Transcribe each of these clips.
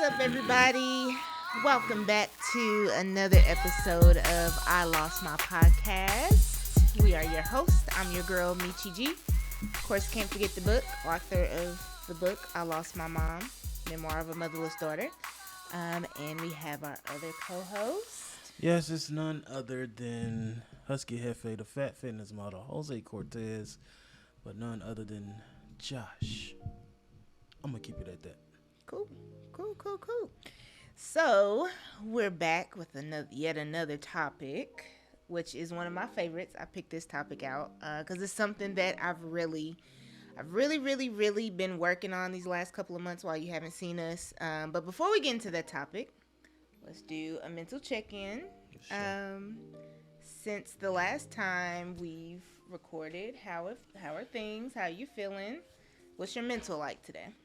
up, everybody? Welcome back to another episode of I Lost My Podcast. We are your hosts. I'm your girl, Mechi G. Of course, can't forget the book, author of the book, I Lost My Mom, Memoir of a Motherless Daughter. And we have our other co-host. Yes, it's none other than Husky Jefe, the fat fitness model, Jose Cortez, but none other than Josh. I'm going to keep it at that. Cool. So, we're back with yet another topic, which is one of my favorites. I picked this topic out because it's something that I've really been working on these last couple of months while you haven't seen us. But before we get into that topic, let's do a mental check-in. Sure. Since the last time we've recorded, how are things? How are you feeling? What's your mental like today?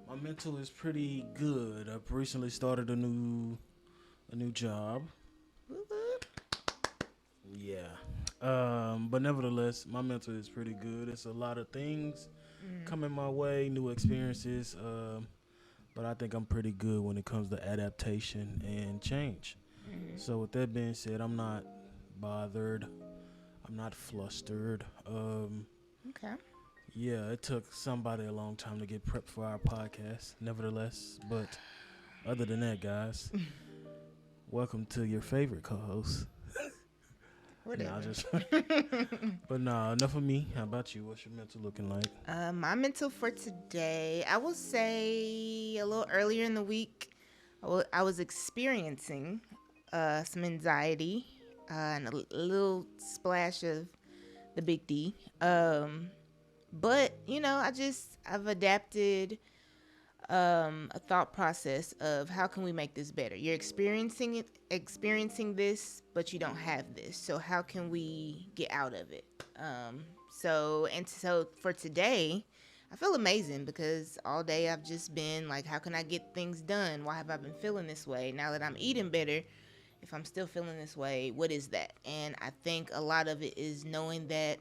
My mental is pretty good. I've recently started a new job. Woo-hoo. Yeah. But nevertheless, my mental is pretty good. It's a lot of things coming my way, new experiences. But I think I'm pretty good when it comes to adaptation and change. Mm-hmm. So with that being said, I'm not bothered. I'm not flustered. Okay. Yeah, it took somebody a long time to get prepped for our podcast, nevertheless. But other than that, guys, welcome to your favorite co-host. Whatever. But enough of me. How about you? What's your mental looking like? My mental for today, I will say a little earlier in the week, I was experiencing some anxiety and a little splash of the big D. But, I've adapted a thought process of how can we make this better. You're experiencing this, but you don't have this. So how can we get out of it? So for today, I feel amazing because all day I've just been like, how can I get things done? Why have I been feeling this way? Now that I'm eating better, if I'm still feeling this way, what is that? And I think a lot of it is knowing that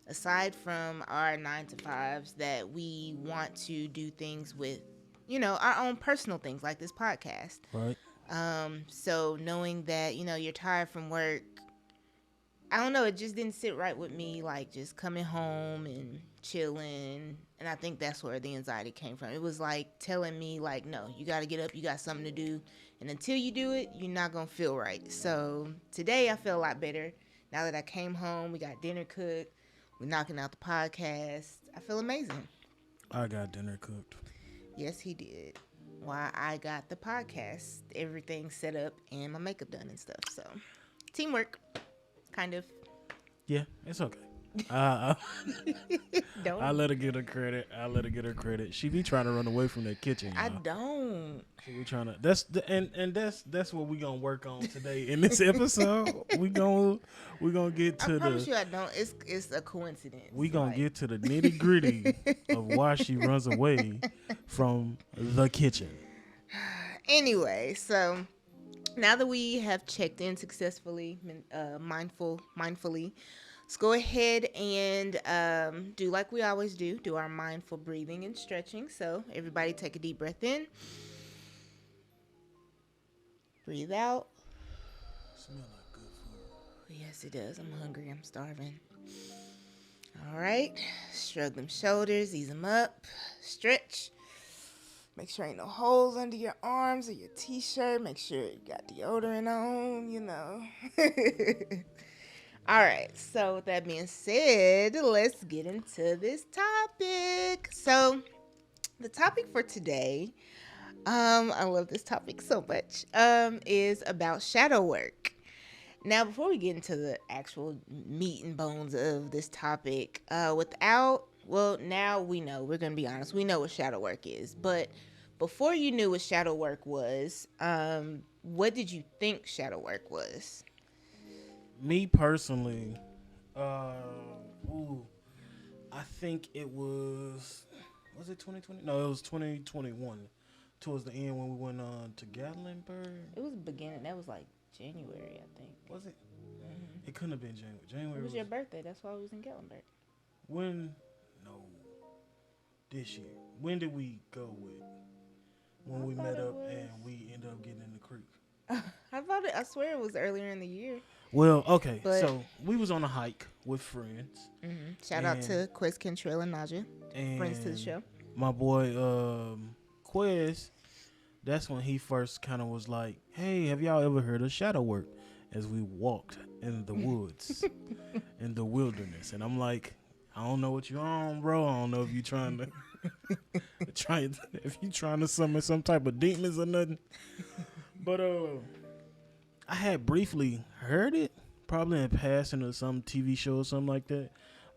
aside from our 9 to 5s, that we want to do things with, our own personal things like this podcast. Right. So knowing that, you're tired from work, I don't know, it just didn't sit right with me, like just coming home and chilling. And I think that's where the anxiety came from. It was like telling me like, no, you got to get up, you got something to do. And until you do it, you're not going to feel right. So today I feel a lot better. Now that I came home, we got dinner cooked. We're knocking out the podcast. I feel amazing. I got dinner cooked. Yes, he did. While I got the podcast, everything set up and my makeup done and stuff. So, teamwork, kind of. Yeah, it's okay. Don't. I let her get her credit. She be trying to run away from that kitchen. Y'all. I don't. She be trying to. That's what we gonna work on today in this episode. we gonna get to I promise you, I don't. It's a coincidence. We gonna get to the nitty gritty of why she runs away from the kitchen. Anyway, so now that we have checked in successfully, mindfully. Let's go ahead and do like we always do our mindful breathing and stretching. So everybody take a deep breath in. Breathe out. Smell like good food. Yes, it does. I'm hungry. I'm starving. All right. Shrug them shoulders. Ease them up. Stretch. Make sure ain't no holes under your arms or your t-shirt. Make sure you got deodorant on, All right, so with that being said, let's get into this topic. So the topic for today, I love this topic so much, is about shadow work. Now, before we get into the actual meat and bones of this topic, now we know, we're going to be honest, we know what shadow work is. But before you knew what shadow work was, what did you think shadow work was? Me personally, I think it was it 2020? No, it was 2021. Towards the end when we went on to Gatlinburg. It was the beginning. That was like January, I think. Was it? Mm-hmm. It couldn't have been January. January It was your birthday. That's why we was in Gatlinburg. When? No. This year. When did we go with? when we thought met it up was. and we ended up getting in the creek. I thought it. I swear it was earlier in the year. Well, okay, But so we was on a hike with friends, shout out and to Quez Kentrell and Naja, friends to the and show. my boy Quez, that's when he first kind of was like, "Hey, have y'all ever heard of shadow work?" As we walked in the woods, in the wilderness, and I'm like, "I don't know what you on, bro. I don't know if you trying to if you trying to summon some type of demons or nothing." But I had briefly heard it, probably in passing or some TV show or something like that.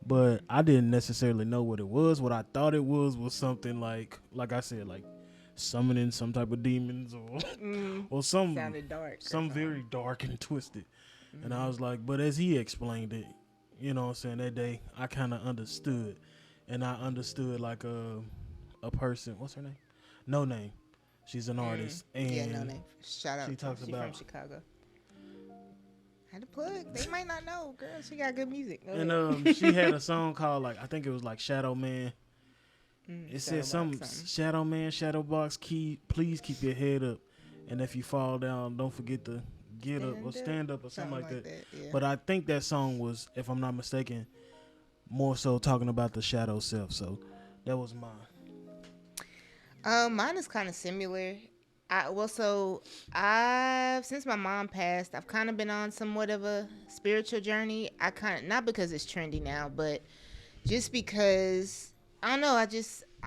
But I didn't necessarily know what it was. What I thought it was something like I said, like summoning some type of demons or or Sounded dark. some very dark and twisted. And I was like, but as he explained it, you know what I'm saying, that day I kind of understood. And I understood like a person, what's her name? No Name. She's an artist. And Yeah, no name. Shout out. she talks She's about from Chicago. Had to plug. They might not know, girl. She got good music. Go and ahead. she had a song called like I think it was like Shadow Man. It said something. Shadow Man, Shadow Box, please keep your head up. And if you fall down, don't forget to get up or stand up or something like that. Yeah. But I think that song was, if I'm not mistaken, more so talking about the shadow self. So that was mine. Mine is kind of similar. I've since my mom passed, I've kind of been on somewhat of a spiritual journey. I kind of, not because it's trendy now, but just because I don't know. I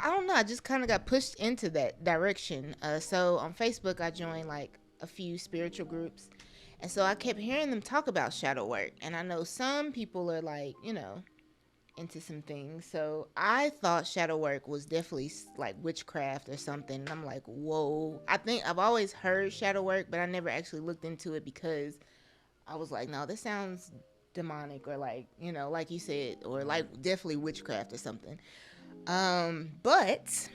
don't know. I just kind of got pushed into that direction. So on Facebook, I joined like a few spiritual groups, and so I kept hearing them talk about shadow work. And I know some people are like, into some things. So I thought shadow work was definitely like witchcraft or something. And I'm like, whoa. I think I've always heard shadow work, but I never actually looked into it because I was like, no, this sounds demonic or like, like you said, or like definitely witchcraft or something. But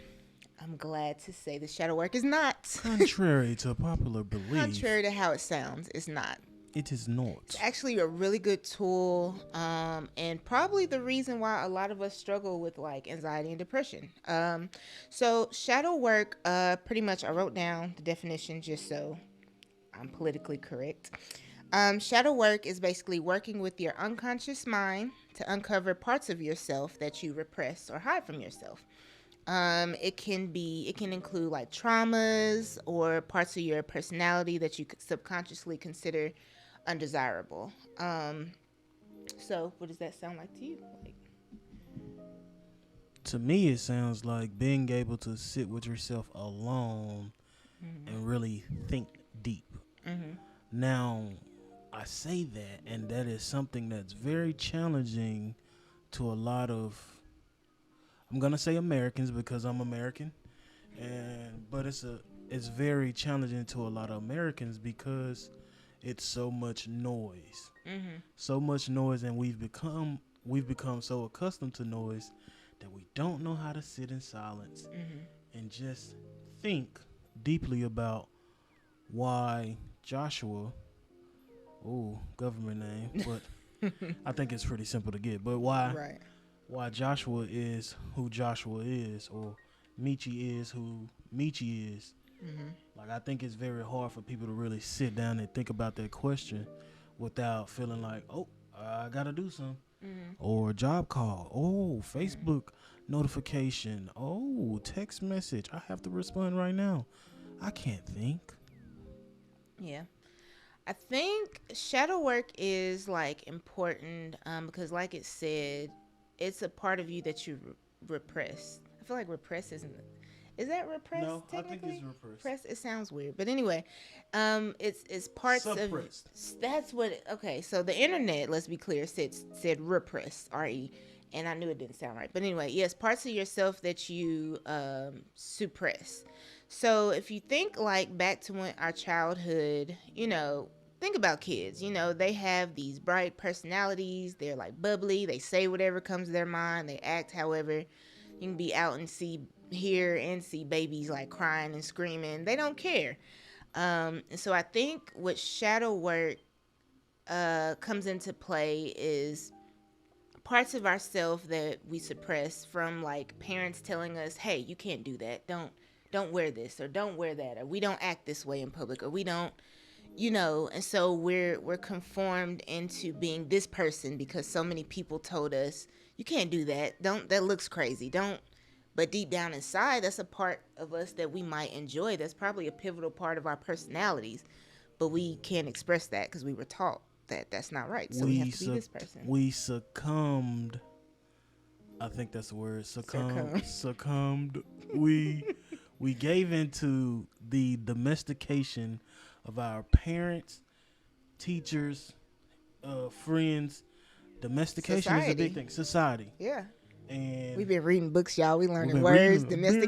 I'm glad to say the shadow work is not. Contrary to popular belief. Contrary to how it sounds, it's not. It is not. It's actually a really good tool, and probably the reason why a lot of us struggle with like anxiety and depression. So shadow work, pretty much I wrote down the definition just so I'm politically correct. Shadow work is basically working with your unconscious mind to uncover parts of yourself that you repress or hide from yourself. It can include like traumas or parts of your personality that you could subconsciously consider undesirable. So what does that sound like to you? To me, it sounds like being able to sit with yourself alone and really think deep. Now, I say that, and that is something that's very challenging to a lot of, I'm gonna say Americans because I'm American, but it's very challenging to a lot of Americans because it's so much noise, and we've become so accustomed to noise that we don't know how to sit in silence and just think deeply about why Joshua, government name, but I think it's pretty simple to get, but why Joshua is who Joshua is, or Mechi is who Mechi is. Like, I think it's very hard for people to really sit down and think about that question without feeling like, I gotta do something. Or job call, Facebook notification, text message, I have to respond right now. I can't think. Yeah. I think shadow work is like important because like it said, it's a part of you that you repress. I feel like repress isn't. Is that repressed? No, technically? I think it's repressed. Repressed. It sounds weird, but anyway, it's parts Suppressed. of. That's what. Okay, so the internet, let's be clear, said repressed, R-E, and I knew it didn't sound right. But anyway, yes, parts of yourself that you suppress. So if you think like back to when our childhood, think about kids. They have these bright personalities. They're like bubbly. They say whatever comes to their mind. They act however. You can be out and hear and see babies like crying and screaming. They don't care. And so I think what shadow work comes into play is parts of ourselves that we suppress from like parents telling us, hey, you can't do that. don't wear this or don't wear that, or we don't act this way in public, or we don't, you know. And so we're conformed into being this person because so many people told us you can't do that, don't, that looks crazy, don't. But deep down inside, that's a part of us that we might enjoy, that's probably a pivotal part of our personalities, but we can't express that because we were taught that that's not right, so we have to be this person. We succumbed. I think that's the word. Succumbed. We gave into the domestication of our parents, teachers, friends. Domestication Society. is a big thing. Society. Yeah. And We've been reading books, y'all. We learning words.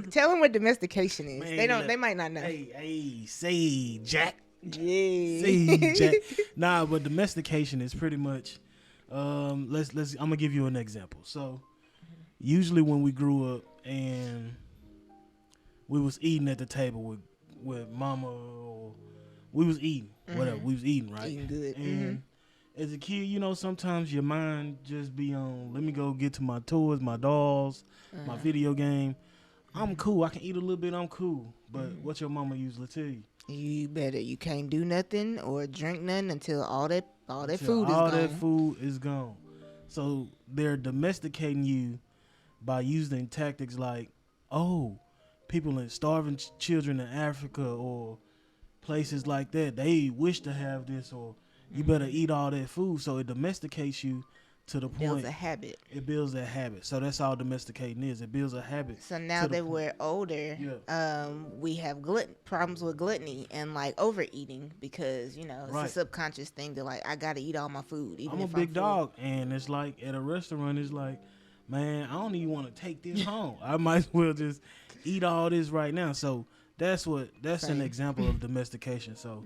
Tell them what domestication is. Man, They might not know. Hey, say Jack. Yeah. Say Jack. Nah, but domestication is pretty much. Let's. I'm gonna give you an example. So, usually when we grew up and we was eating at the table with mama, or we was eating whatever, we was eating, right? Eating good. And as a kid, you know, sometimes your mind just be on, let me go get to my toys, my dolls, my video game. I'm cool. I can eat a little bit. I'm cool. But what your mama usually tell you? You can't do nothing or drink nothing until all that food is gone. All that food is gone. So they're domesticating you by using tactics like, oh, people in starving children in Africa or places like that, they wish to have this, or you better eat all that food. So it domesticates you to the point. Builds a habit. It builds a habit. So that's all domesticating is. It builds a habit. So now that we're older, we have problems with gluttony and like overeating because, you know, it's a subconscious thing to like, I got to eat all my food. Even I'm a big dog, and it's like at a restaurant, it's like, man, I don't even want to take this home. I might as well just eat all this right now. So that's an example of domestication. So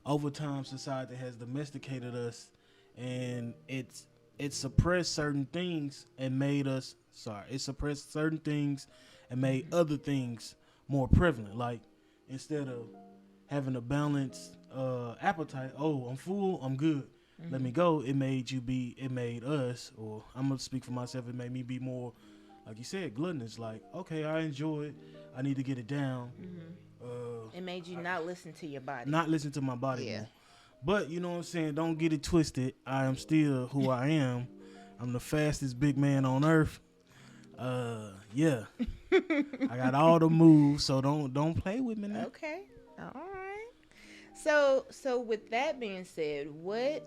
over time, society has domesticated us, and it suppressed certain things and made us it suppressed certain things and made other things more prevalent. Like instead of having a balanced appetite, oh, I'm full, I'm good, let me go, it made us, or I'm gonna speak for myself, it made me be more, like you said, gluttonous. Like, okay, I enjoy it, I need to get it down. It made you not listen to your body. Not listen to my body more. But you know what I'm saying, don't get it twisted. I am still who I am. I'm the fastest big man on earth. Yeah. I got all the moves, so don't play with me now. Okay. All right. So with that being said, what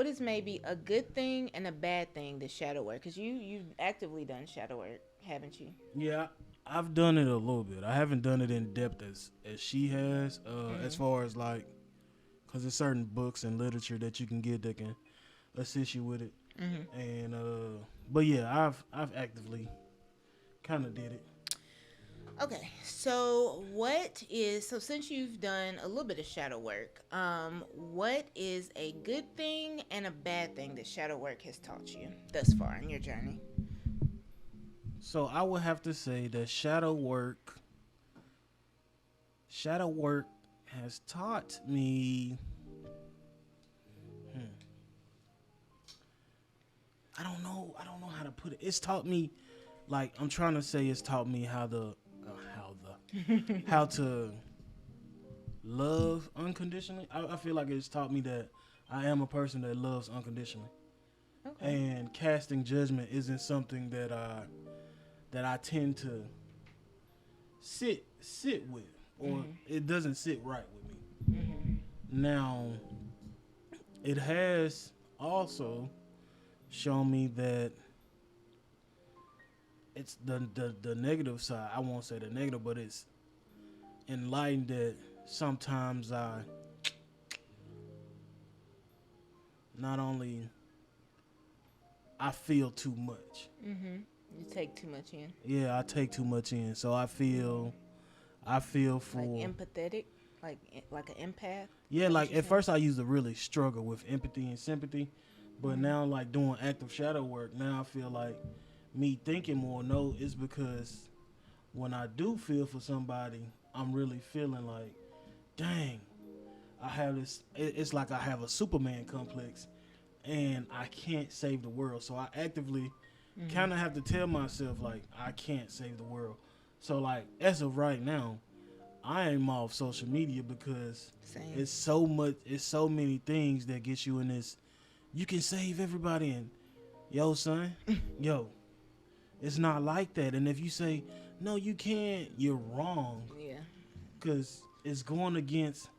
is maybe a good thing and a bad thing to shadow work? Because you've actively done shadow work, haven't you? Yeah, I've done it a little bit. I haven't done it in depth as she has, as far as like, because there's certain books and literature that you can get that can assist you with it. And but yeah, I've actively kind of did it. Okay, so since you've done a little bit of shadow work, what is a good thing and a bad thing that shadow work has taught you thus far in your journey? So I would have to say that shadow work has taught me. I don't know how to put it. It's taught me, like, I'm trying to say, it's taught me how to love unconditionally. I feel like it's taught me that I am a person that loves unconditionally. Okay. And casting judgment isn't something that I tend to sit with, or it doesn't sit right with me. Now, it has also shown me that it's the negative side. I won't say the negative, but it's enlightened that sometimes I feel too much. You take too much in. Yeah, I take too much in. So I feel for like empathetic, like an empath. Yeah, like at first I used to really struggle with empathy and sympathy, but now like doing active shadow work, now I feel like me thinking more. No, it's because when I do feel for somebody, I'm really feeling like, dang, I have this. It's like I have a Superman complex, and I can't save the world. So I actively kind of have to tell myself like I can't save the world. So like as of right now, I am off social media because Same. it's so much. It's so many things that get you in this. You can save everybody, and yo, son, yo, it's not like that. And if you say no, you can't, you're wrong. Yeah. Because it's going against.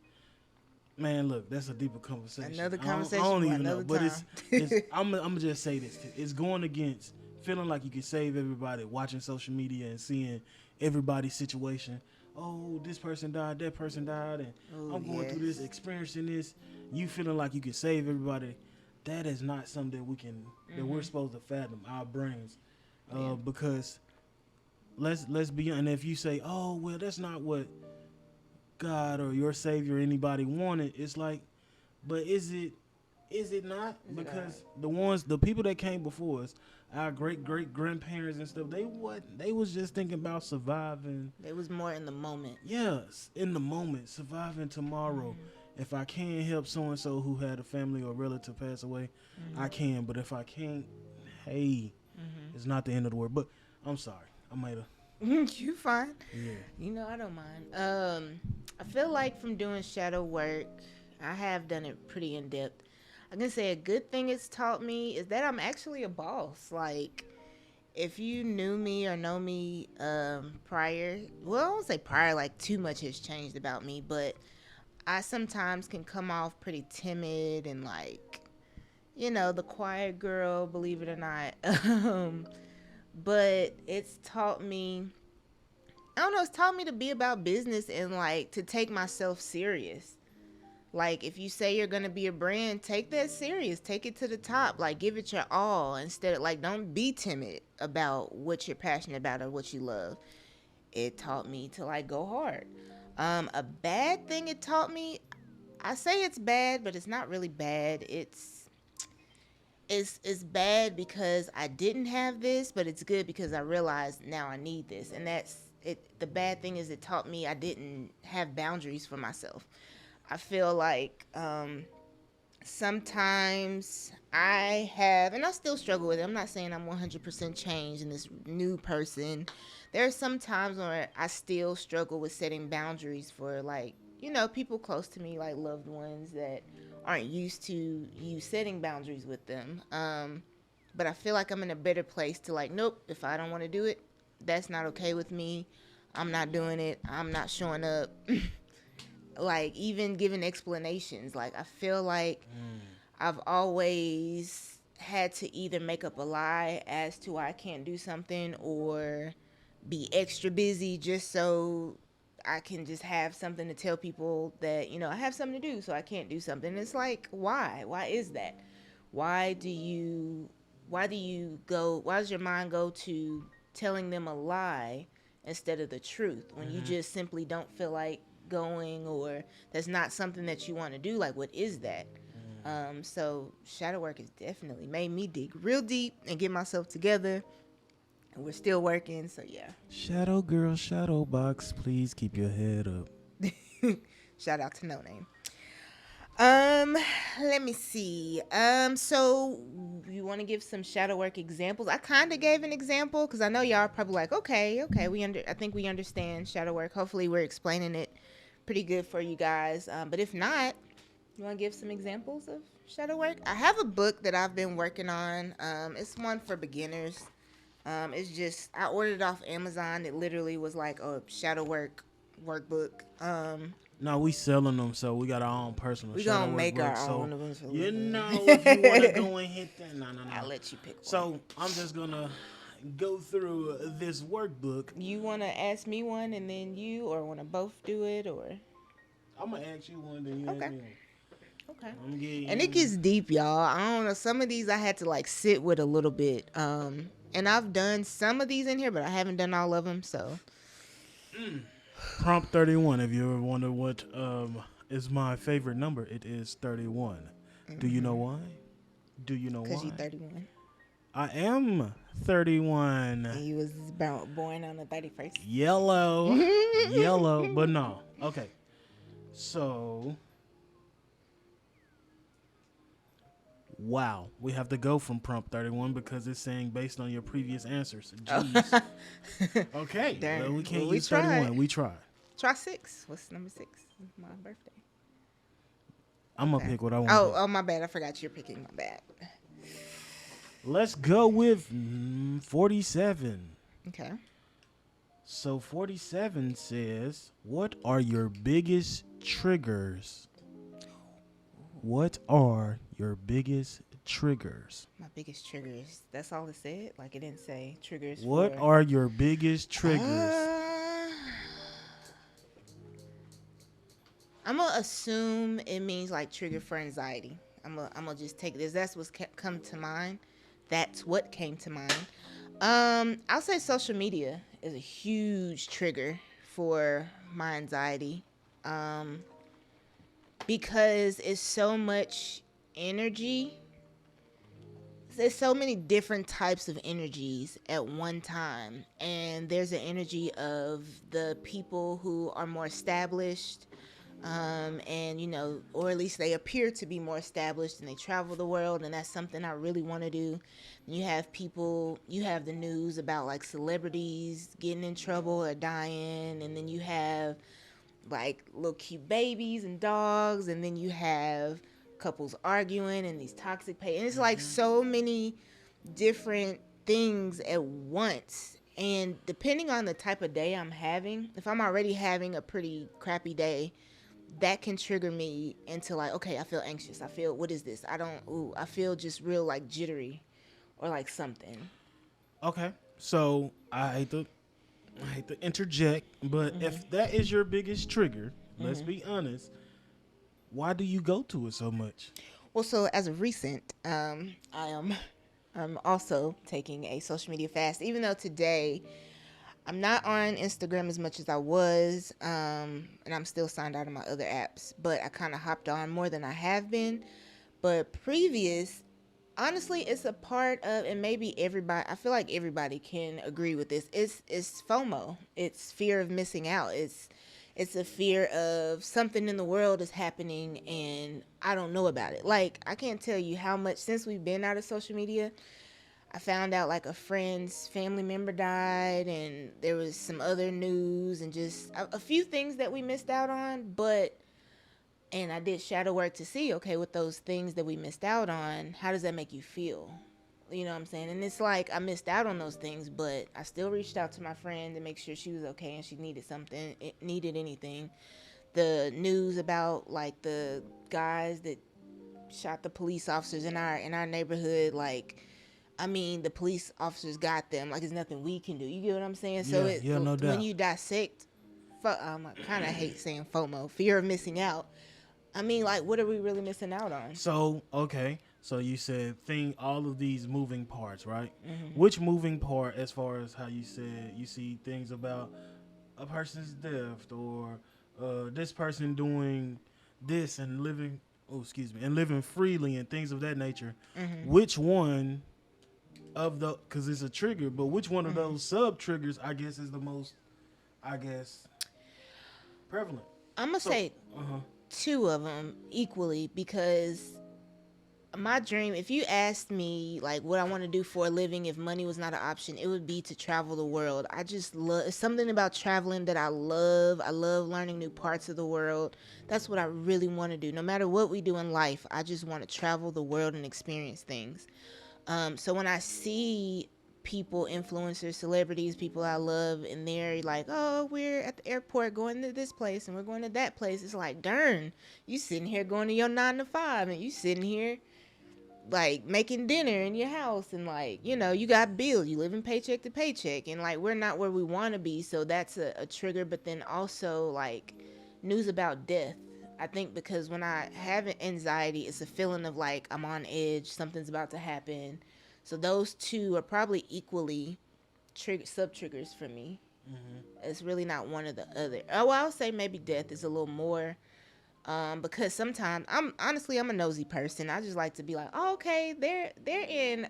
Man, look, that's a deeper conversation. Another I conversation don't for even know, another but time. I'm gonna just say this. It's going against feeling like you can save everybody, watching social media and seeing everybody's situation. Oh, this person died, that person died, and Oh, I'm going through yes. this, experiencing this. You feeling like you can save everybody. That is not something that we can that we're supposed to fathom our brains, Yeah. because let's be honest. And if you say, oh well, that's not what God or your Savior or anybody wanted, it's like, but is it not? Is it Because the people that came before us, our great grandparents and stuff, they was just thinking about surviving. It was more in the moment. Yes, in the moment, surviving tomorrow. If I can help so and so who had a family or relative pass away, I can. But if I can't, hey, it's not the end of the world. But I'm sorry, I might have. You fine. Yeah. You know, I don't mind. I feel like from doing shadow work, I have done it pretty in depth. I can say a good thing it's taught me is that I'm actually a boss. Like, if you knew me or know me prior, well, I won't say prior, like too much has changed about me, but I sometimes can come off pretty timid and like, the quiet girl, believe it or not. But it's taught me, I don't know, it's taught me to be about business and like to take myself serious. Like, if you say you're going to be a brand, take that serious. Take it to the top. Like, give it your all. Instead of, like, don't be timid about what you're passionate about or what you love. It taught me to, like, go hard. A bad thing it taught me, I say it's bad, but it's not really bad. It's bad because I didn't have this, but it's good because I realized now I need this. And that's it. The bad thing is it taught me I didn't have boundaries for myself. I feel like sometimes I have, and I still struggle with it. I'm not saying I'm 100% changed in this new person. There are some times where I still struggle with setting boundaries for, like, people close to me, like loved ones that aren't used to you setting boundaries with them. But I feel like I'm in a better place to, like, nope, if I don't want to do it, that's not okay with me. I'm not doing it. I'm not showing up. Like, even giving explanations. Like, I feel like I've always had to either make up a lie as to why I can't do something or be extra busy just so I can just have something to tell people that, I have something to do, so I can't do something. It's like, why? Why is that? Why does your mind go to telling them a lie instead of the truth when you just simply don't feel like going, or that's not something that you want to do? Like, what is that? So shadow work has definitely made me dig real deep and get myself together, and we're still working. So yeah. Shadow girl, shadow box, please keep your head up. Shout out to No Name. Let me see. So you want to give some shadow work examples? I kind of gave an example because I know y'all are probably like, okay, I think we understand shadow work. Hopefully we're explaining it pretty good for you guys. But if not, you want to give some examples of shadow work? I have a book that I've been working on. It's one for beginners. It's just, I ordered it off Amazon. It literally was like a shadow work workbook. No, we selling them, so we got our own personal. We shadow gonna work make book, our so own of them. if you want to go and hit that, no. I'll let you pick one. So I'm just gonna go through this workbook. You want to ask me one and then you, or want to both do it, or? I'm gonna ask you one, then you ask me one. Okay. And it gets deep, y'all. I don't know. Some of these I had to like sit with a little bit. And I've done some of these in here, but I haven't done all of them. So. Prompt 31. If you ever wonder what is my favorite number, it is 31. Do you know why? Do you know why? Because you're 31. I am 31. And you was born on the 31st. Yellow. Yellow. But no. Okay. So, Wow. We have to go from prompt 31 because it's saying based on your previous answers. Oh. Jeez. Okay. Darn. Well, we can't Well, we use tried. 31. We tried. Try 6. What's number 6? My birthday. I'm going to Okay. pick what I want to pick. Oh, my bad. I forgot you're picking. My bad. Let's go with 47. Okay. So 47 says, what are your biggest triggers? What are your biggest triggers? My biggest triggers. That's all it said? Like it didn't say triggers What for... are your biggest triggers? I'm going to assume it means like trigger for anxiety. I'm gonna just take this. That's what's come to mind. That's what came to mind. I'll say social media is a huge trigger for my anxiety. Because it's so much energy. There's so many different types of energies at one time. And there's an energy of the people who are more established, and, you know, or at least they appear to be more established and they travel the world. And that's something I really want to do. You have people, you have the news about like celebrities getting in trouble or dying. And then you have like little cute babies and dogs, and then you have couples arguing and these toxic and it's like so many different things at once. And depending on the type of day I'm having, if I'm already having a pretty crappy day, that can trigger me into like, okay, I feel anxious, I feel, what is this, I feel just real like jittery or like something. Okay, so I hate to interject, but if that is your biggest trigger, let's be honest, why do you go to it so much? Well, so as of recent, I'm also taking a social media fast, even though today I'm not on Instagram as much as I was, and I'm still signed out of my other apps, but I kind of hopped on more than I have been. But previous, honestly, it's a part of, and maybe everybody, I feel like everybody can agree with this. It's FOMO. It's fear of missing out. It's a fear of something in the world is happening and I don't know about it. Like, I can't tell you how much since we've been out of social media, I found out like a friend's family member died, and there was some other news and just a few things that we missed out on, and I did shadow work to see, okay, with those things that we missed out on, how does that make you feel? You know what I'm saying? And it's like I missed out on those things, but I still reached out to my friend to make sure she was okay and she needed something, it needed anything. The news about like the guys that shot the police officers in our neighborhood, like, I mean, the police officers got them. Like, there's nothing we can do. You get what I'm saying? So no doubt. When you dissect, I kind of hate saying FOMO, fear of missing out. I mean, like, what are we really missing out on? So, okay. So you said all of these moving parts, right? Mm-hmm. Which moving part, as far as how you said, you see things about a person's death or this person doing this and living, and living freely and things of that nature. Mm-hmm. Which one of the, because it's a trigger, but which one of those sub triggers, I guess, is the most, prevalent? I'm going to say two of them equally, because my dream, if you asked me like what I want to do for a living if money was not an option, it would be to travel the world. I just love, it's something about traveling that I love. I love learning new parts of the world. That's what I really want to do. No matter what we do in life, I just want to travel the world and experience things. So when I see people, influencers, celebrities, people I love, and they're like, oh, we're at the airport going to this place and we're going to that place, it's like, darn, you sitting here going to your 9 to 5 and you sitting here like making dinner in your house, and like, you know, you got bills, you living paycheck to paycheck, and like we're not where we want to be. So that's a trigger. But then also like news about death, I think, because when I have anxiety, it's a feeling of like I'm on edge, something's about to happen. So those two are probably equally sub triggers for me. It's really not one or the other. Oh, I'll say maybe death is a little more, because sometimes I'm a nosy person. I just like to be like, oh, okay, they're in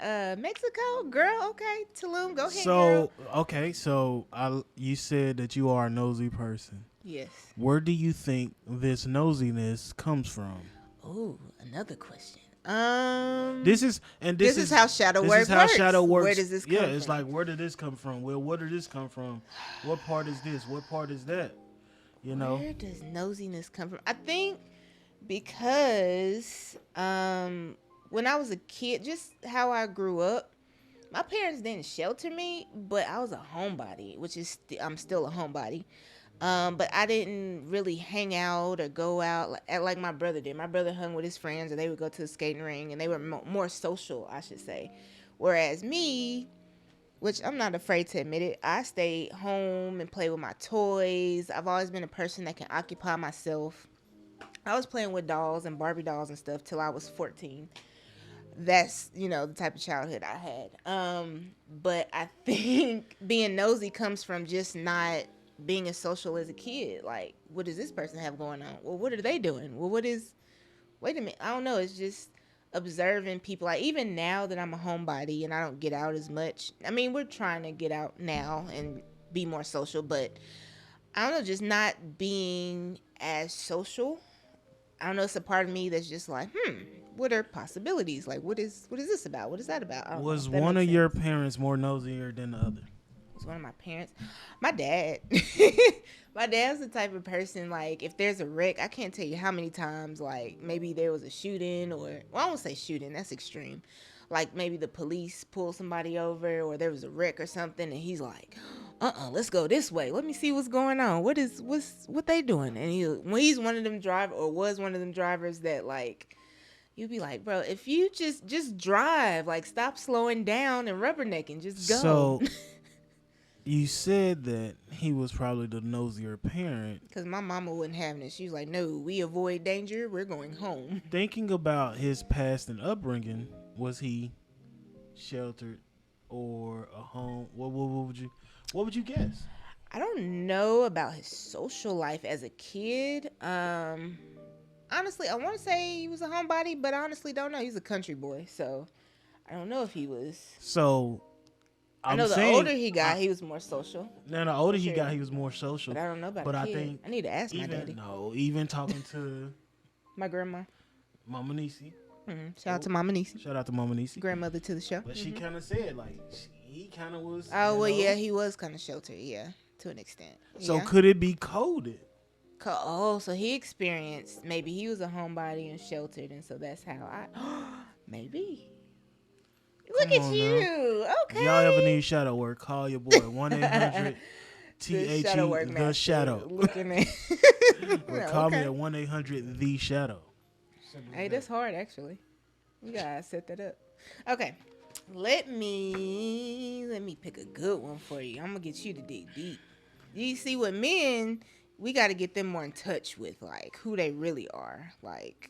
Mexico, girl. Okay, Tulum, go ahead, girl. Okay, so you said that you are a nosy person. Yes. Where do you think this nosiness comes from? Oh, another question. This is how shadow this work is how works. shadow works. Where does this come from? It's like, where did this come from? Well, where did this come from? What part is this? What part is that? You know. Where does nosiness come from? I think because when I was a kid, just how I grew up, my parents didn't shelter me, but I was a homebody, which is I'm still a homebody. But I didn't really hang out or go out like my brother did. My brother hung with his friends, or they would go to the skating ring, and they were more social, I should say. Whereas me, which I'm not afraid to admit it, I stayed home and played with my toys. I've always been a person that can occupy myself. I was playing with dolls and Barbie dolls and stuff till I was 14. That's, the type of childhood I had. But I think being nosy comes from just not being as social as a kid. Like, what does this person have going on? Well, what are they doing? Well, wait a minute. I don't know. It's just observing people. Like, even now that I'm a homebody and I don't get out as much. I mean, we're trying to get out now and be more social, but I don't know, just not being as social. I don't know. It's a part of me that's just like, what are possibilities? Like, what is this about? What is that about? Was one of your parents more nosier than the other? Was one of my parents? My dad. My dad's the type of person, like, if there's a wreck, I can't tell you how many times, like, maybe there was a shooting or, well, I won't say shooting, that's extreme. Like, maybe the police pulled somebody over or there was a wreck or something, and he's like, let's go this way. Let me see what's going on. What they doing? And when he's one of them was one of them drivers that, like, you'd be like, bro, if you just drive, like, stop slowing down and rubbernecking, just go. So, you said that he was probably the nosier parent. Because my mama wasn't having it. She was like, no, we avoid danger. We're going home. Thinking about his past and upbringing, was he sheltered or a home? What would you guess? I don't know about his social life as a kid. Honestly, I want to say he was a homebody, but I honestly don't know. He's a country boy, so I don't know if he was. So I know the older he got, he was more social. Now, the older he got, he was more social. But I don't know about But a I kid. think I need to ask my daddy. No, even talking to my grandma. Mama Nisi. Shout out to Mama Nisi. Shout out to Mama Nisi. Grandmother to the show. But she kind of said, like, he kind of was. Oh, well, yeah, he was kind of sheltered, yeah, to an extent. So could it be coded? Oh, so he experienced, maybe he was a homebody and sheltered, and so that's how maybe. Look at you. Okay. If y'all ever need shadow work, call your boy 1-800-THE The Shadow. Looking at Or call me at 1-800 The Shadow. Hey, that's hard actually. You gotta set that up. Okay. Let me pick a good one for you. I'm gonna get you to dig deep. You see, with men, we gotta get them more in touch with like who they really are. Like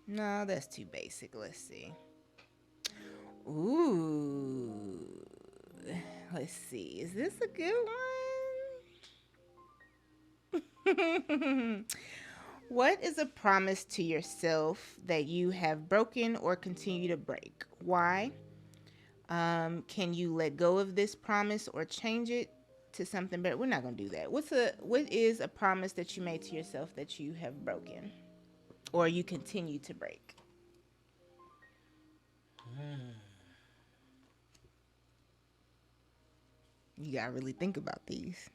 No, that's too basic. Let's see. Ooh. Let's see. Is this a good one? What is a promise to yourself that you have broken or continue to break? Why? Can you let go of this promise or change it to something better? We're not going to do that. What is a promise that you made to yourself that you have broken? Or you continue to break? You gotta really think about these.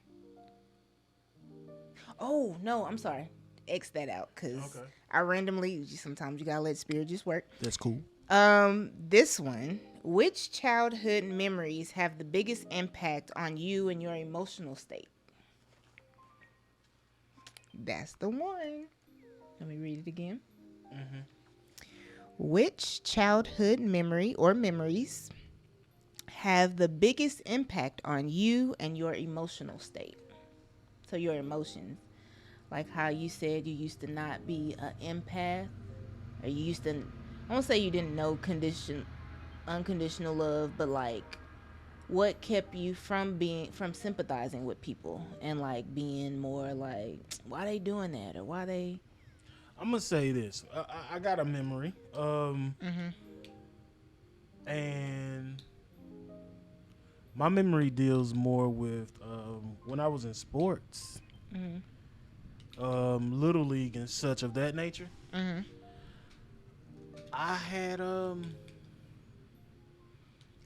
Oh, no, I'm sorry. X that out, because I randomly, sometimes you gotta let spirit just work. That's cool. This one. Which childhood memories have the biggest impact on you and your emotional state? That's the one. Let me read it again. Which childhood memory or memories have the biggest impact on you and your emotional state? So your emotions. Like how you said you used to not be an empath. Or you used to, I won't say you didn't know unconditional love, but like what kept you from sympathizing with people and like being more like, why they doing that, or why they... I'm gonna say this. I got a memory, and my memory deals more with when I was in sports, Mm-hmm. little league and such of that nature, Mm-hmm. I had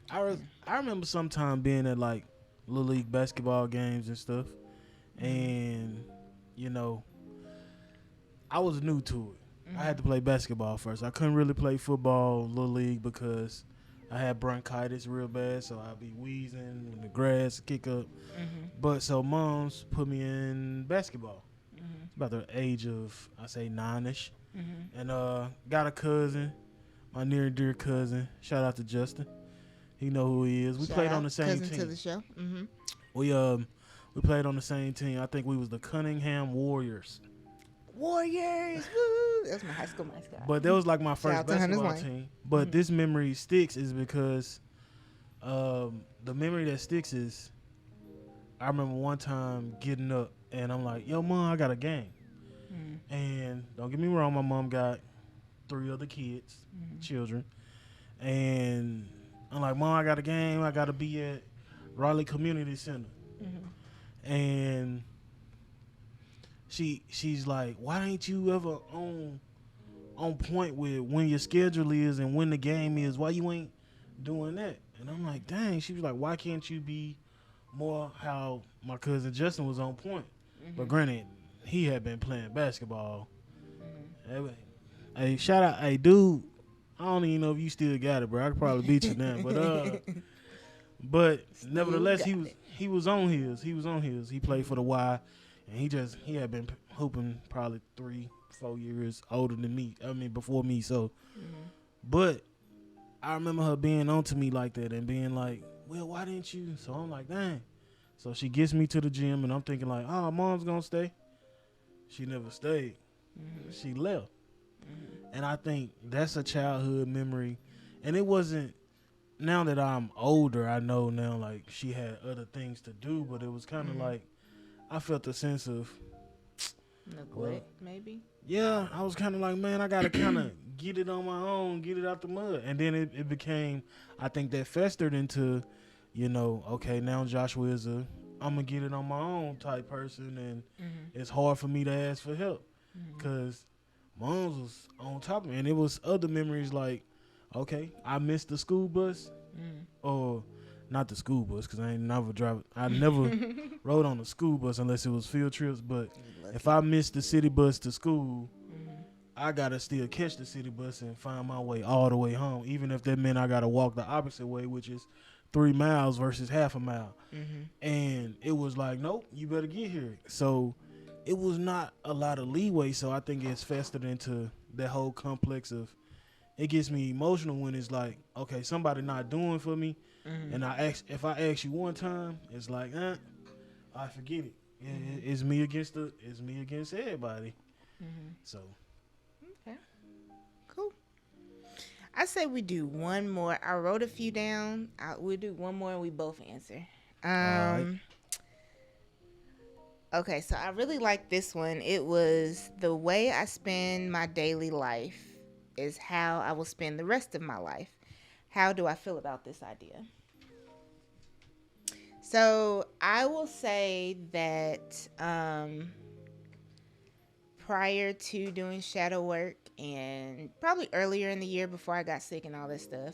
I remember sometime being at like little league basketball games and stuff, and you know I was new to it. I Mm-hmm. had to play basketball first. I couldn't really play football little league because I had bronchitis real bad, so I'd be wheezing when the grass kick up. Mm-hmm. But so moms put me in basketball. Mm-hmm. It's about the age of I say 9ish, Mm-hmm. and got a cousin, my near and dear cousin. Shout out to Justin. He know who he is. We Shout played on out, the same cousin to team. the show. Mm-hmm. We played on the same team. I think we was the Cunningham Warriors. Warriors. Woo! That's my high school mascot. But that was like my Shout first out to Hunter's basketball Lane. team. But Mhm. this memory sticks is because the memory that sticks is I remember one time getting up and I'm like, yo, mom, I got a game. Mm-hmm. And don't get me wrong, my mom got 3 other kids, children. And I'm like, mom, I got a game. I got to be at Raleigh Community Center. Mm-hmm. And she's like, why ain't you ever on point with when your schedule is and when the game is? Why you ain't doing that? And I'm like, dang. She was like, why can't you be more how my cousin Justin was on point? Mm-hmm. But granted, he had been playing basketball. Mm-hmm. Hey, shout out, hey, dude. I don't even know if you still got it, bro. I could probably beat you now, but nevertheless, he was on his. He was on his. He played for the Y, and he had been hooping probably 3-4 years older than me. I mean, before me. So, but I remember her being on to me like that and being like, well, why didn't you? So I'm like, dang. So she gets me to the gym, and I'm thinking like, oh, mom's gonna stay. She never stayed. Mm-hmm. She left. Mm-hmm. And I think that's a childhood memory. And it wasn't, now that I'm older, I know now like she had other things to do, but it was kind of like I felt a sense of Neglect, maybe. yeah, I was kind of like, man, I got to kind of get it on my own, get it out the mud. And then it became, I think that festered into, okay, now Joshua is I'm going to get it on my own type person. And it's hard for me to ask for help because Mom's was on top of me. And it was other memories like, okay, I missed the school bus or not the school bus because I never rode on the school bus unless it was field trips. But if I missed the city bus to school, I got to still catch the city bus and find my way all the way home, even if that meant I got to walk the opposite way, which is 3 miles versus half a mile. And it was like, nope, you better get here. So it was not a lot of leeway. So I think it's festered into that whole complex of it gets me emotional when it's like, okay, somebody not doing for me. And if I ask you one time, it's like, I forget it. It's me against everybody. So Okay, cool. I say we do one more. I wrote a few down. We'll do one more and we both answer. right. Okay, so I really like this one. It was the way I spend my daily life is how I will spend the rest of my life. How do I feel about this idea? So I will say that prior to doing shadow work and probably earlier in the year before I got sick and all this stuff,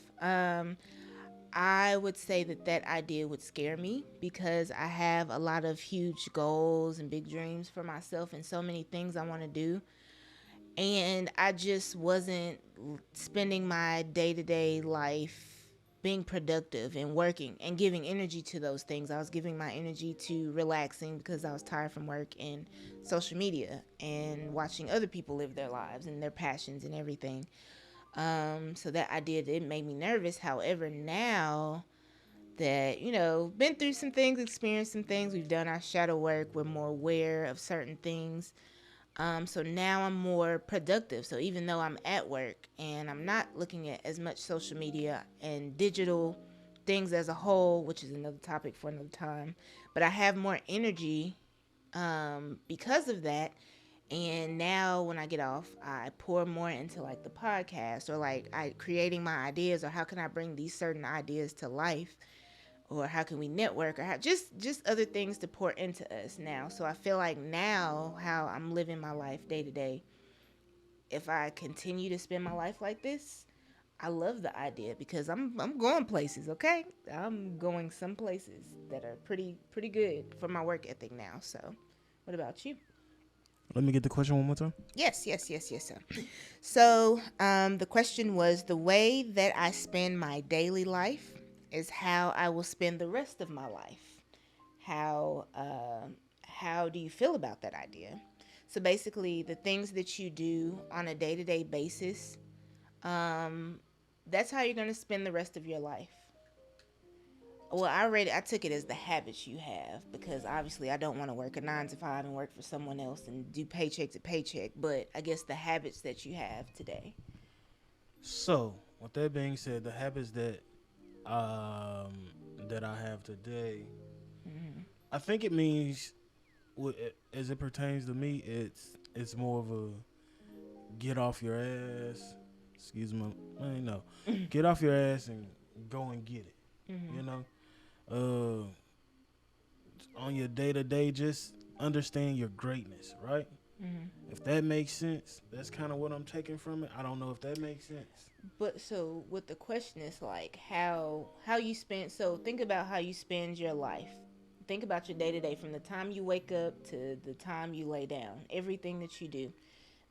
I would say that idea would scare me because I have a lot of huge goals and big dreams for myself and so many things I want to do. And I just wasn't spending my day-to-day life being productive and working and giving energy to those things. I was giving my energy to relaxing because I was tired from work and social media and watching other people live their lives and their passions and everything. So that idea, it made me nervous. However, now that, been through some things, experienced some things, we've done our shadow work, we're more aware of certain things. So now I'm more productive. So even though I'm at work and I'm not looking at as much social media and digital things as a whole, which is another topic for another time, but I have more energy because of that. And now when I get off, I pour more into like the podcast or like I creating my ideas or how can I bring these certain ideas to life or how can we network, or how, just other things to pour into us now. So I feel like now how I'm living my life day to day, if I continue to spend my life like this, I love the idea because I'm going places, okay? I'm going some places that are pretty good for my work ethic now. So, what about you? Let me get the question one more time. Yes, sir. So, the question was, the way that I spend my daily life is how I will spend the rest of my life. How do you feel about that idea? So basically, the things that you do on a day-to-day basis, um, that's how you're gonna spend the rest of your life. Well, I took it as the habits you have, because obviously I don't want to work a 9 to 5 and work for someone else and do paycheck to paycheck. But I guess the habits that you have today. So, with that being said, the habits um that I have today, Mm-hmm. I think it means, as it pertains to me, it's more of a get off your ass. Excuse me, no, get off your ass and go and get it. Mm-hmm. You know, on your day to day, just understand your greatness, right? Mm-hmm. If that makes sense, that's kind of what I'm taking from it. I don't know if that makes sense. But so with the question is like how you spend. So think about how you spend your life. Think about your day to day from the time you wake up to the time you lay down. Everything that you do,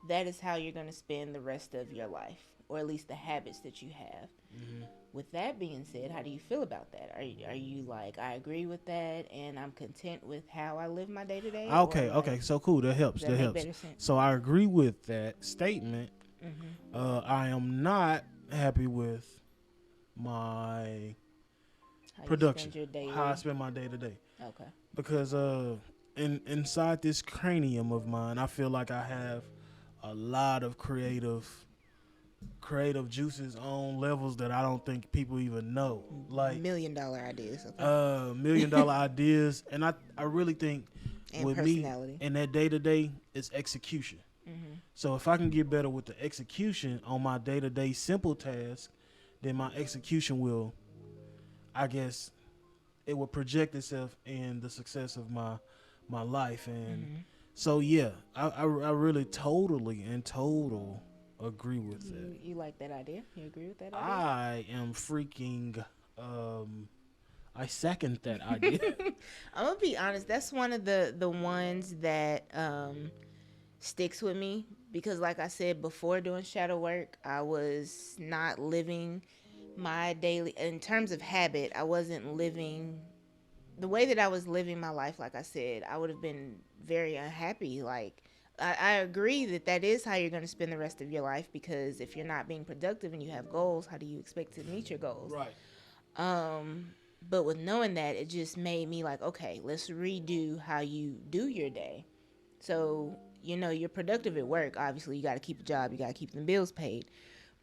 that is how you're going to spend the rest of your life, or at least the habits that you have. Mm-hmm. With that being said, how do you feel about that? Are you like, I agree with that and I'm content with how I live my day to day, or Okay, like, okay, so cool. That helps. does that That make helps. better sense? So I agree with that statement. Mm-hmm. I am not happy with my How you production, spend your how I daily? spend my day to day, Okay. because inside this cranium of mine, I feel like I have a lot of creative juices on levels that I don't think people even know. Like $1 million ideas. Okay. $1 million ideas, and I really think And with me personality. in that day to day, it's execution. Mm-hmm. So if I can get better with the execution on my day to day simple task, then my execution will, I guess, it will project itself in the success of my life. And Mm-hmm. so yeah, I really totally and total agree with that. You like that idea? You agree with that idea? I am freaking I second that idea. I'm gonna be honest. That's one of the ones that sticks with me, because, like I said before, doing shadow work, I was not living my daily, in terms of habit. I wasn't living the way that I was living my life. Like I said, I would have been very unhappy. Like, I agree that that is how you're going to spend the rest of your life, because if you're not being productive and you have goals, how do you expect to meet your goals? Right. Um, but with knowing that, it just made me like, okay, let's redo how you do your day. So, you're productive at work. Obviously, you got to keep a job, you got to keep the bills paid.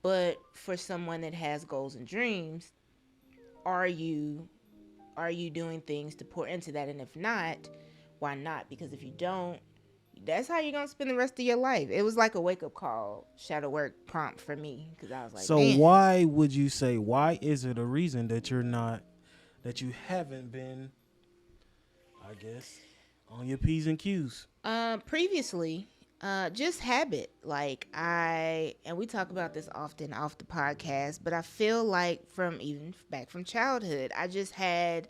But for someone that has goals and dreams, are you doing things to pour into that? And if not, why not? Because if you don't, that's how you're gonna spend the rest of your life. It was like a wake up call, shadow work prompt for me, because I was like, So man. why would you say, why is it a reason that you haven't been, I guess, on your P's and Q's? Previously, just habit. Like, and we talk about this often off the podcast, but I feel like from even back from childhood, I just had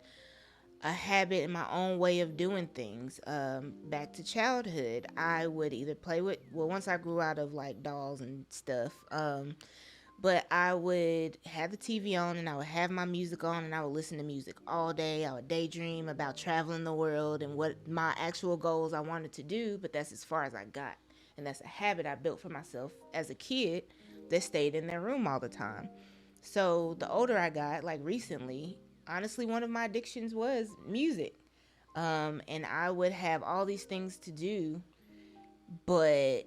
a habit in my own way of doing things. Back to childhood, I would either play with, well, once I grew out of like dolls and stuff, but I would have the TV on and I would have my music on and I would listen to music all day. I would daydream about traveling the world and what my actual goals I wanted to do, but that's as far as I got. And that's a habit I built for myself as a kid that stayed in their room all the time. So the older I got, like recently, honestly, one of my addictions was music. And I would have all these things to do, but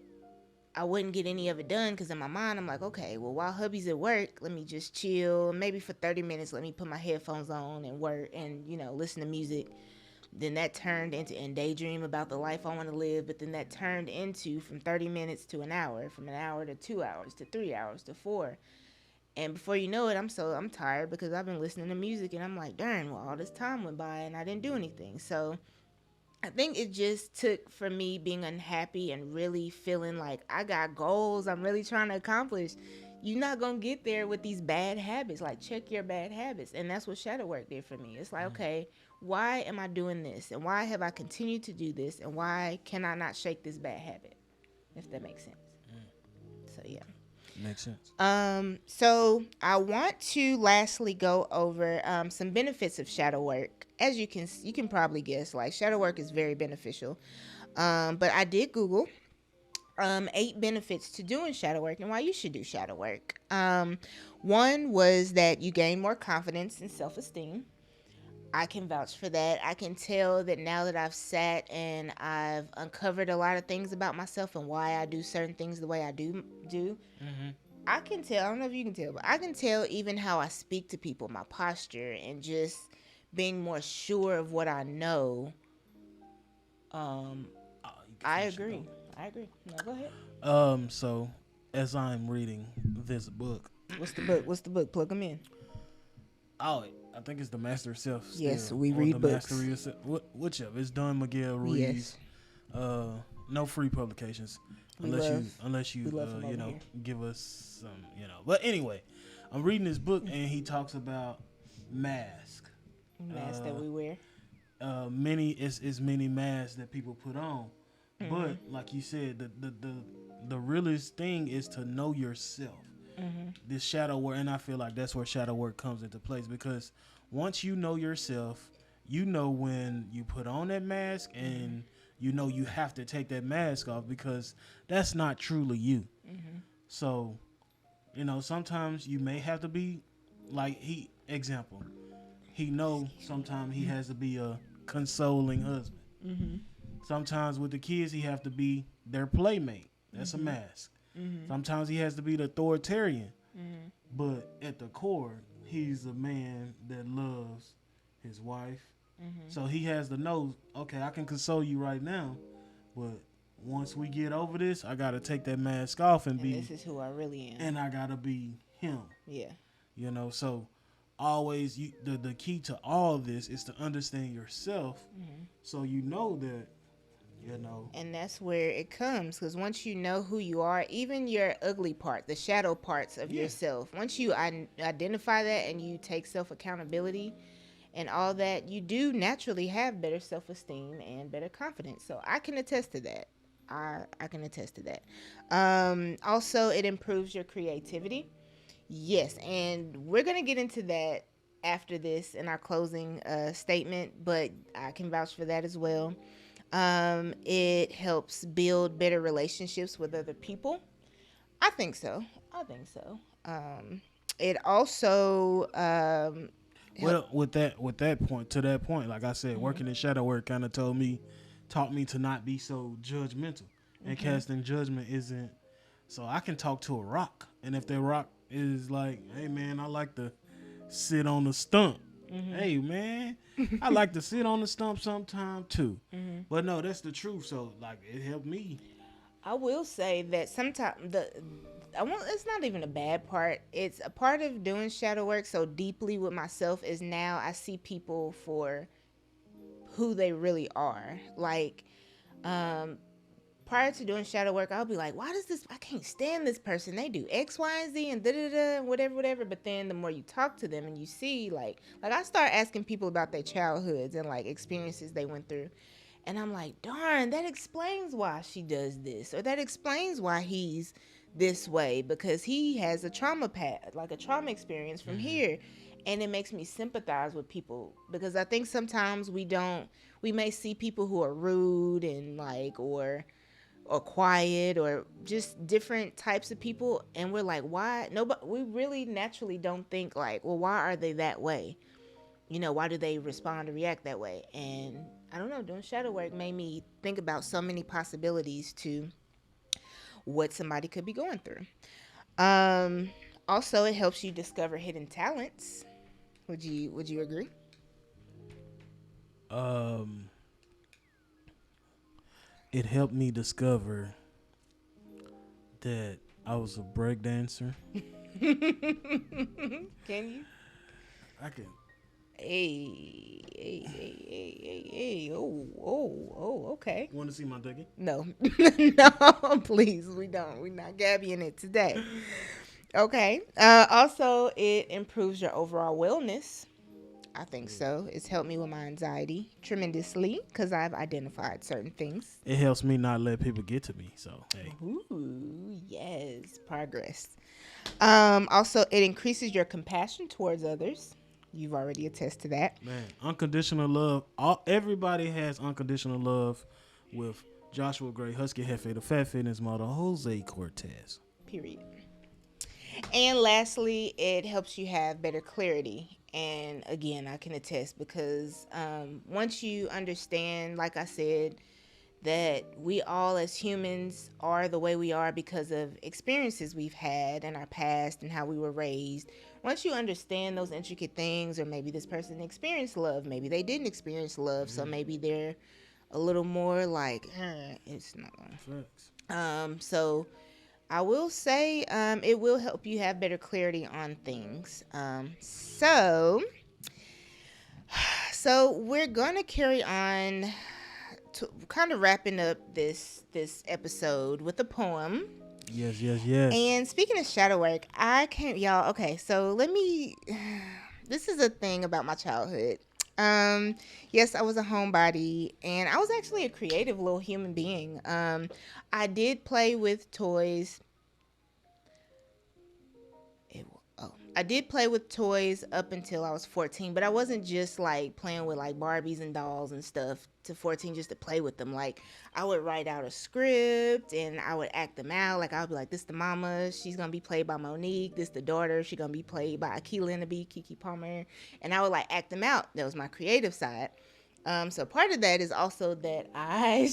I wouldn't get any of it done, because in my mind I'm like, okay, well, while hubby's at work, let me just chill. Maybe for 30 minutes, let me put my headphones on and work and, listen to music. Then that turned into, and daydream about the life I want to live. But then that turned into, from 30 minutes to an hour, from an hour to 2 hours to 3 hours to 4. And before you know it, I'm tired because I've been listening to music and I'm like, darn, well, all this time went by and I didn't do anything. So I think it just took for me being unhappy and really feeling like I got goals I'm really trying to accomplish. You're not gonna get there with these bad habits. Like, check your bad habits. And that's what shadow work did for me. It's like, okay, why am I doing this? And why have I continued to do this? And why can I not shake this bad habit? If that makes sense. So yeah. Makes sense. So I want to lastly go over some benefits of shadow work. As you can probably guess, like, shadow work is very beneficial. But I did Google 8 benefits to doing shadow work and why you should do shadow work. One was that you gain more confidence and self-esteem. I can vouch for that. I can tell that now that I've sat and I've uncovered a lot of things about myself and why I do certain things the way I do. Mm-hmm. I can tell, I don't know if you can tell, but I can tell even how I speak to people, my posture, and just being more sure of what I know. I agree. I agree. No, go ahead. So as I'm reading this book. What's the book? What's the book? Plug them in. Oh, I think it's The Master of Self. Yes, we read the books. Mastery of Self. Whichever. It's Don Miguel Ruiz. Yes. No free publications unless you give us some, But anyway, I'm reading this book and he talks about masks. Masks that we wear. Many masks that people put on. Mm-hmm. But like you said, the realest thing is to know yourself. Mm-hmm. This shadow work, and I feel like that's where shadow work comes into place, because once you know yourself, you know when you put on that mask, and you know you have to take that mask off because that's not truly you. Mm-hmm. So, sometimes you may have to be like he know sometimes he has to be a consoling husband. Mm-hmm. Sometimes with the kids he have to be their playmate. That's a mask. Mm-hmm. Sometimes he has to be the authoritarian. Mm-hmm. But at the core, he's a man that loves his wife. Mm-hmm. So he has to know, okay, I can console you right now, but once we get over this, I got to take that mask off and be... this is who I really am. And I got to be him. Yeah. So always, the key to all of this is to understand yourself, so you know that, And that's where it comes, because once you know who you are, even your ugly part, the shadow parts of yourself, once you identify that and you take self-accountability and all that, you do naturally have better self-esteem and better confidence. So I can attest to that. I can attest to that. Also, it improves your creativity. Yes, and we're going to get into that after this in our closing statement, but I can vouch for that as well. It helps build better relationships with other people. I think so. It also with that point, like I said, working in shadow work kind of taught me to not be so judgmental, and casting judgment isn't. So I can talk to a rock, and if that rock is like, hey man, I like to sit on the stump. Hey man, I like to sit on the stump sometime too. But no, that's the truth. So like, it helped me. I will say that sometimes it's not even a bad part. It's a part of doing shadow work so deeply with myself is now I see people for who they really are. Like, prior to doing shadow work, I'll be like, I can't stand this person. They do X, Y, and Z and da-da-da, whatever. But then the more you talk to them and you see, like I start asking people about their childhoods and, like, experiences they went through. And I'm like, darn, that explains why she does this. Or that explains why he's this way. Because he has a trauma experience from here. And it makes me sympathize with people. Because I think sometimes we may see people who are rude and, like, or quiet or just different types of people, and we're like, why? Nobody, we really naturally don't think like, well, why are they that way? Why do they respond or react that way? And I don't know, doing shadow work made me think about so many possibilities to what somebody could be going through. Also, it helps you discover hidden talents. Would you agree? It helped me discover that I was a break dancer. Can you? I can. Hey, hey, hey, hey, hey, hey. Oh, okay. Want to see my dicky? No. No, please, we don't. We're not Gabbying it today. Okay. Also, it improves your overall wellness. I think so. It's helped me with my anxiety tremendously because I've identified certain things. It helps me not let people get to me. So hey. Ooh, yes, progress. Also, it increases your compassion towards others. You've already attested to that. Man, unconditional love. Everybody has unconditional love with Joshua Gray, Husky Jefe, the Fat Fitness model, Jose Cortez. Period. And lastly, it helps you have better clarity. And again, I can attest because once you understand, like I said, that we all as humans are the way we are because of experiences we've had in our past and how we were raised. Once you understand those intricate things, or maybe this person experienced love, maybe they didn't experience love, so maybe they're a little more like, it's not Facts. so I will say it will help you have better clarity on things. So we're gonna carry on to kind of wrapping up this episode with a poem. Yes. And speaking of shadow work, I can't, y'all. Okay, so let me. This is a thing about my childhood. Yes, I was a homebody, and I was actually a creative little human being. I did play with toys. I did play with toys up until I was 14, but I wasn't just like playing with like Barbies and dolls and stuff to 14 just to play with them. Like I would write out a script and I would act them out. Like I would be like, this the mama, she's gonna be played by Monique. This the daughter, she's gonna be played by Akilah and the Kiki Palmer. And I would like act them out. That was my creative side. So part of that is also that I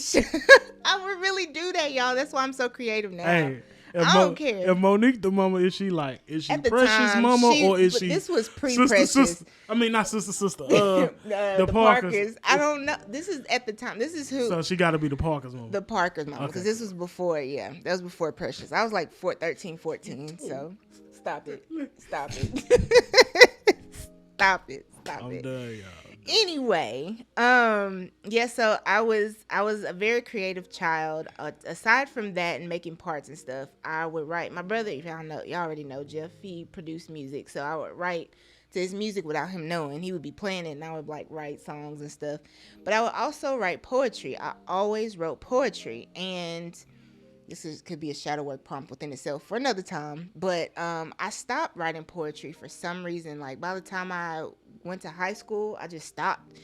would really do that, y'all. That's why I'm so creative now. Hey. I don't care. If Monique the mama, is she at the Precious time, mama, or is she this was pre-Precious? Sister? I mean, not sister. The Parkers. I don't know. This is at the time. This is who. So she got to be the Parkers mama. The Parkers mama, because Okay. this was before. Yeah, that was before Precious. I was like 13, 14. So stop it. Stop it. I'm done, y'all. Anyway, yeah, so I was a very creative child. Aside from that and making parts and stuff, I would write. My brother, y'all already know Jeff, he produced music, so I would write to his music without him knowing. He would be playing it and I would like write songs and stuff. But I would also write poetry. I always wrote poetry, and could be a shadow work prompt within itself for another time. But I stopped writing poetry for some reason. Like by the time I went to high school, I just stopped,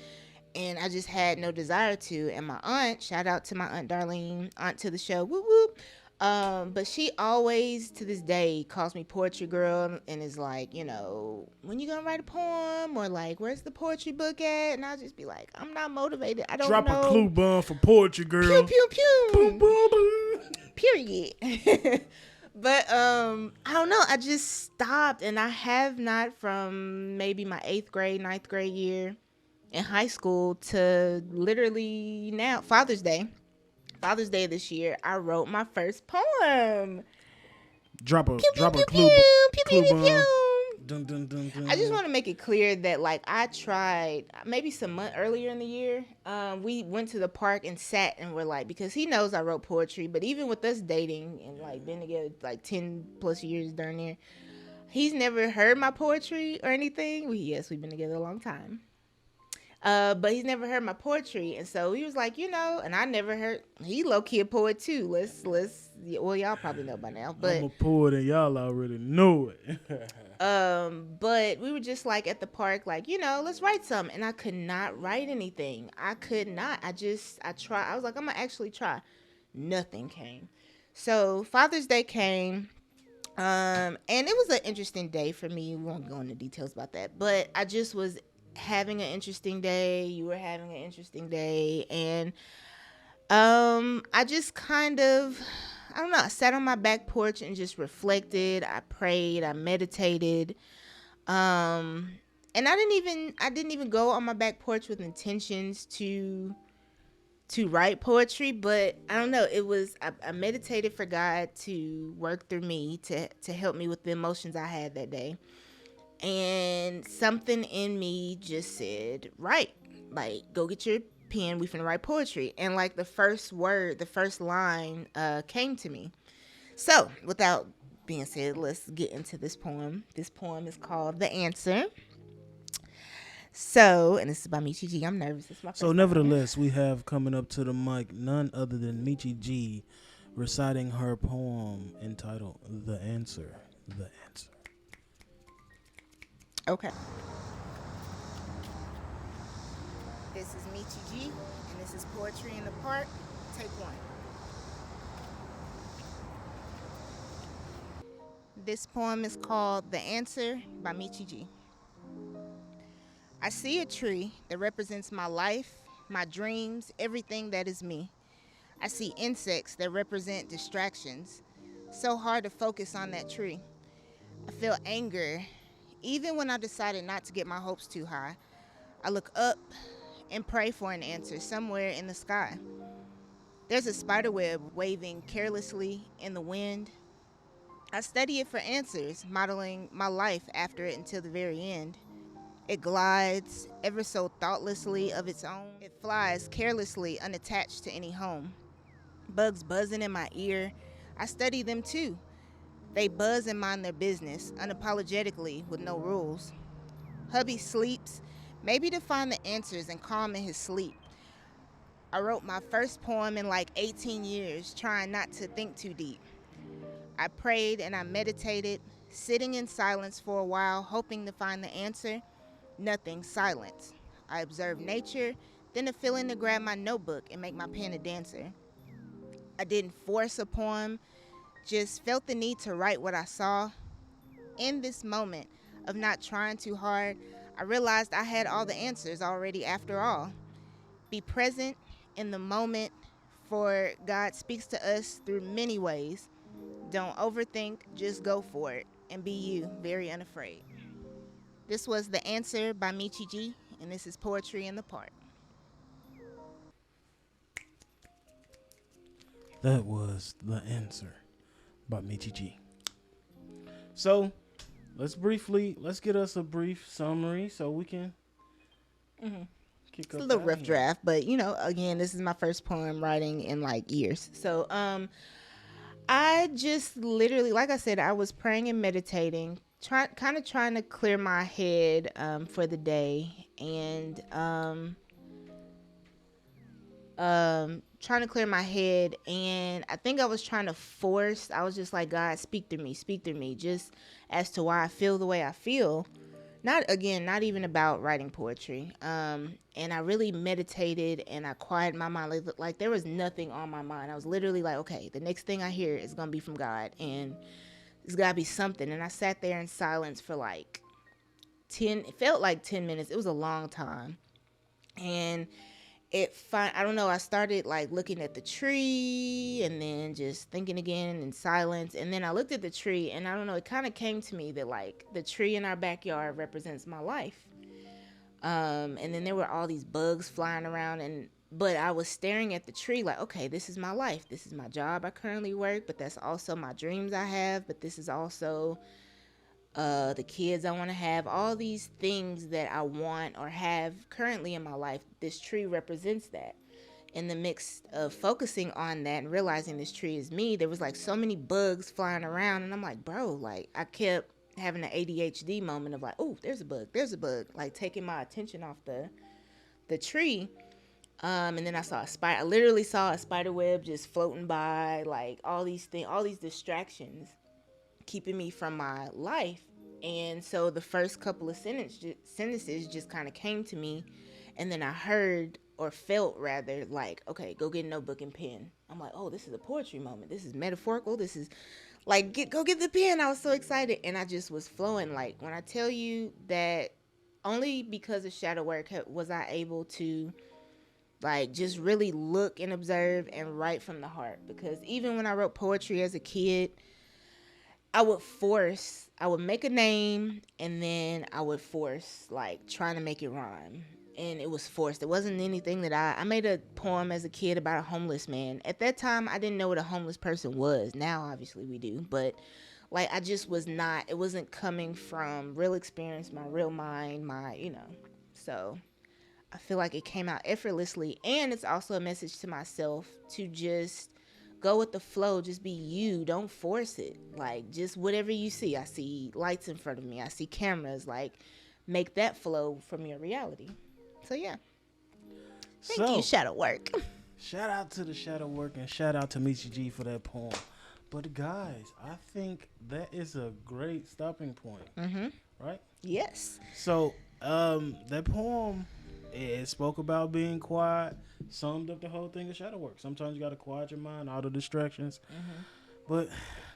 and I just had no desire to. And my aunt, shout out to my aunt Darlene, aunt to the show, whoop whoop. But she always to this day calls me poetry girl and is like, when you gonna write a poem, or like, where's the poetry book at? And I'll just be like, I'm not motivated. I don't know. Drop a clue bomb for poetry girl. Pew pew pew. Boom, boom, boom. Period. But I don't know. I just stopped, and I have not from maybe my 8th grade, 9th grade year in high school to literally now, Father's Day this year, I wrote my first poem. Drop a clue bomb. Dun, dun, dun, dun. I just want to make it clear that like I tried maybe some month earlier in the year. We went to the park and sat and were like, because he knows I wrote poetry, but even with us dating and like been together like 10 plus years during there, he's never heard my poetry or anything. Yes, we've been together a long time. But he's never heard my poetry, and so he was like, and I never heard. He low key a poet too. Well, y'all probably know by now, but I'm a poet and y'all already know it. But we were just like at the park, like, let's write something, and I could not write anything. I could not. I tried. I was like, I'm gonna actually try. Nothing came. So Father's Day came. And it was an interesting day for me. We won't go into details about that, but I just was having an interesting day. You were having an interesting day, and I just kind of, I don't know, I sat on my back porch and just reflected. I prayed, I meditated, and I didn't even go on my back porch with intentions to to write poetry, but I don't know. It was I meditated for God to work through me to help me with the emotions I had that day, and something in me just said, "Write, like go get your pen. We finna write poetry." And like the first word, the first line, came to me. So without being said, let's get into this poem. This poem is called "The Answer." So, and this is by Mechi G. I'm nervous. It's my first So, time. nevertheless, we have coming up to the mic none other than Mechi G reciting her poem entitled The Answer. The Answer. Okay. This is Mechi G, and this is Poetry in the Park. Take one. This poem is called The Answer by Mechi G. I see a tree that represents my life, my dreams, everything that is me. I see insects that represent distractions. So hard to focus on that tree. I feel anger, even when I decided not to get my hopes too high. I look up and pray for an answer somewhere in the sky. There's a spiderweb waving carelessly in the wind. I study it for answers, modeling my life after it until the very end. It glides ever so thoughtlessly of its own. It flies carelessly, unattached to any home. Bugs buzzing in my ear. I study them too. They buzz and mind their business, unapologetically, with no rules. Hubby sleeps, maybe to find the answers and calm in his sleep. I wrote my first poem in like 18 years, trying not to think too deep. I prayed and I meditated, sitting in silence for a while, hoping to find the answer. Nothing, silence. I observed nature, then a feeling to grab my notebook and make my pen a dancer. I didn't force a poem, just felt the need to write what I saw. In this moment of not trying too hard, I realized I had all the answers already after all. Be present in the moment, for God speaks to us through many ways. Don't overthink, just go for it, and be you, very unafraid. This was The Answer by Mechi G, and this is Poetry in the Park. That was The Answer by Mechi G. So, let's get us a brief summary so we can kick It's up. a little rough here. draft, but you know, again, this is my first poem writing in like years. So, I just literally, like I said, I was praying and meditating, kind of trying to clear my head for the day, and trying to clear my head. And I think I was trying to force. I was just like, God, speak through me, just as to why I feel the way I feel. Not even about writing poetry. And I really meditated and I quieted my mind. Like there was nothing on my mind. I was literally like, okay, the next thing I hear is gonna be from God, and it's gotta be something. And I sat there in silence for like 10. It felt like 10 minutes. It was a long time, and I don't know, I started like looking at the tree and then just thinking again in silence. And then I looked at the tree and I don't know, it kind of came to me that like the tree in our backyard represents my life. And then there were all these bugs flying around, but I was staring at the tree like, okay, this is my life. This is my job I currently work, but that's also my dreams I have. But this is also the kids I want to have, all these things that I want or have currently in my life. This tree represents that. In the mix of focusing on that and realizing this tree is me, there was like so many bugs flying around, and I'm like, bro, like I kept having an ADHD moment of like, oh, there's a bug, like taking my attention off the tree. And then I literally saw a spider web just floating by, like all these distractions keeping me from my life. And so the first couple of sentences just kind of came to me, and then I heard, or felt rather, like, okay, go get a notebook and pen. I'm like, oh, this is a poetry moment. This is metaphorical. This is like, go get the pen. I was so excited, and I just was flowing. Like, when I tell you that only because of shadow work was I able to like just really look and observe and write from the heart. Because even when I wrote poetry as a kid, I would make a name and then I would force like trying to make it rhyme. and it was forced. It wasn't anything that I made a poem as a kid about a homeless man. At that time, I didn't know what a homeless person was. Now, obviously, we do. But, like, I just was not, it wasn't coming from real experience, my real mind, So, I feel like it came out effortlessly. And it's also a message to myself to just go with the flow. Just be you. Don't force it. Like, just whatever you see. I see lights in front of me. I see cameras. Like, make that flow from your reality. So, yeah. Thank you, Shadow Work. Shout out to the Shadow Work and shout out to Mechi G for that poem. But, guys, I think that is a great stopping point. Mm-hmm. Right? Yes. So, that poem, it spoke about being quiet, summed up the whole thing of shadow work. Sometimes you got to quiet your mind, all the distractions. Mm-hmm. But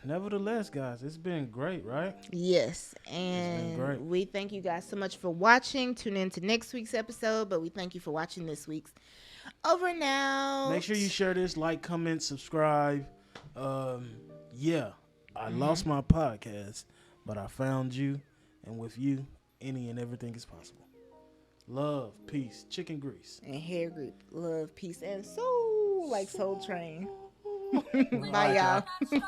nevertheless, guys, it's been great, right? Yes. And we thank you guys so much for watching. Tune in to next week's episode, but we thank you for watching this week's. Over now. Make sure you share this, like, comment, subscribe. I lost my podcast, but I found you, and with you, any and everything is possible. Love, peace, chicken grease. And hair group. Love, peace, and soul. Like Soul Train. Bye, y'all.